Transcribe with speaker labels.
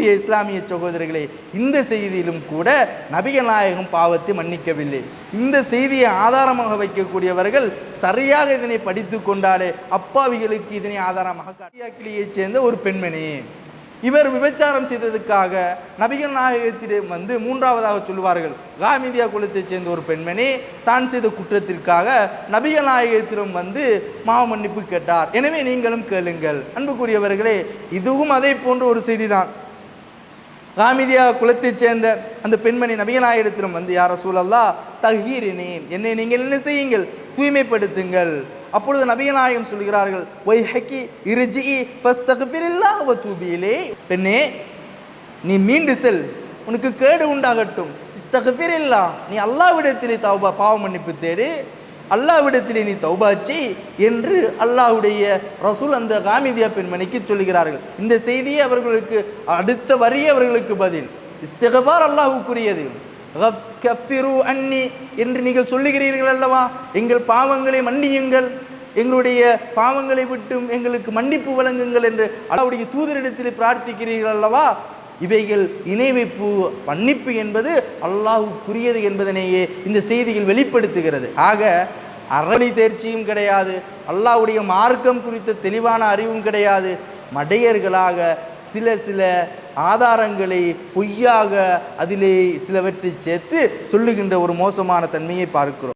Speaker 1: அன்புக்குரிய இஸ்லாமிய சகோதரர்களே, இந்த செய்தியிலும் கூட நபிகள் நாயகம் பாவத்தை மன்னிக்கவில்லை. இந்த செய்தியை ஆதாரமாக வைக்கக்கூடியவர்கள் சரியாக இதனை படித்து கொண்டாலே அப்பாவிகளுக்கு இதனை ஆதாரமாக காட்டியாக்கிலியைச் சேர்ந்த ஒரு பெண்மணி, இவர் விபச்சாரம் செய்ததுக்காக நபிகள் நாயகத்திடம் மூன்றாவதாக சொல்லுவார்கள், காமிதியா குலத்தைச் சேர்ந்த ஒரு பெண்மணி தான் செய்த குற்றத்திற்காக நபிகள் நாயகத்திடம் மாவ மன்னிப்பு கேட்டார், எனவே நீங்களும் கேளுங்கள். அன்புக்குரியவர்களே, இதுவும் அதை போன்ற ஒரு செய்திதான். காமிதியா குலத்தைச் சேர்ந்த அந்த பெண்மணி நபிகள் நாயகத்திடம் யா ரசூலல்லாஹ் தஹீரினி, என்னை நீங்கள் என்ன செய்யுங்கள், தூய்மைப்படுத்துங்கள். அப்பொழுது நபிகள் நாயகம் சொல்கிறார்கள், வைஹகி இர்ஜிஇ ஃபஸ்தக்ஃபிரில்லாஹ் வ தூபி இலைஹ், பெண்ணே நீ மீண்டு செல், உனக்கு கேடு உண்டாகட்டும். இஸ்தக்ஃபிரில்லாஹ், நீ அல்லாஹ்விடத்திலே தௌபா, பாவ மன்னிப்பு தேடு, அல்லாஹ்விடத்திலே நீ தௌபா செய் என்று அல்லாஹ்வுடைய ரசூல் அந்த காமிதியா பெண்மணிக்கு சொல்கிறார்கள். இந்த செய்தியை அவர்களுக்கு அடுத்த வரியே அவர்களுக்கு பதில். இஸ்திக்ஃபார் அல்லாஹ்வுக்குரியது. கஃபிரு அன்னி என்று நீங்கள் சொல்லுகிறீர்கள் அல்லவா, எங்கள் பாவங்களை மன்னியுங்கள், எங்களுடைய பாவங்களை விட்டும் எங்களுக்கு மன்னிப்பு வழங்குங்கள் என்று அல்லாஹ்வுடைய தூதரிடத்தில் பிரார்த்திக்கிறீர்கள் அல்லவா, இவைகள் இணை வைப்பு, மன்னிப்பு என்பது அல்லாஹ்வுக்குரியது என்பதனையே இந்த செய்திகள் வெளிப்படுத்துகிறது. ஆக அறவழி தேர்ச்சியும் கிடையாது, அல்லாஹ்வுடைய மார்க்கம் குறித்த தெளிவான அறிவும் கிடையாது, மடையர்களாக சில ஆதாரங்களை பொய்யாக அதிலே சிலவற்றை சேர்த்து சொல்லுகின்ற ஒரு மோசமான தன்மையை பார்க்கிறோம்.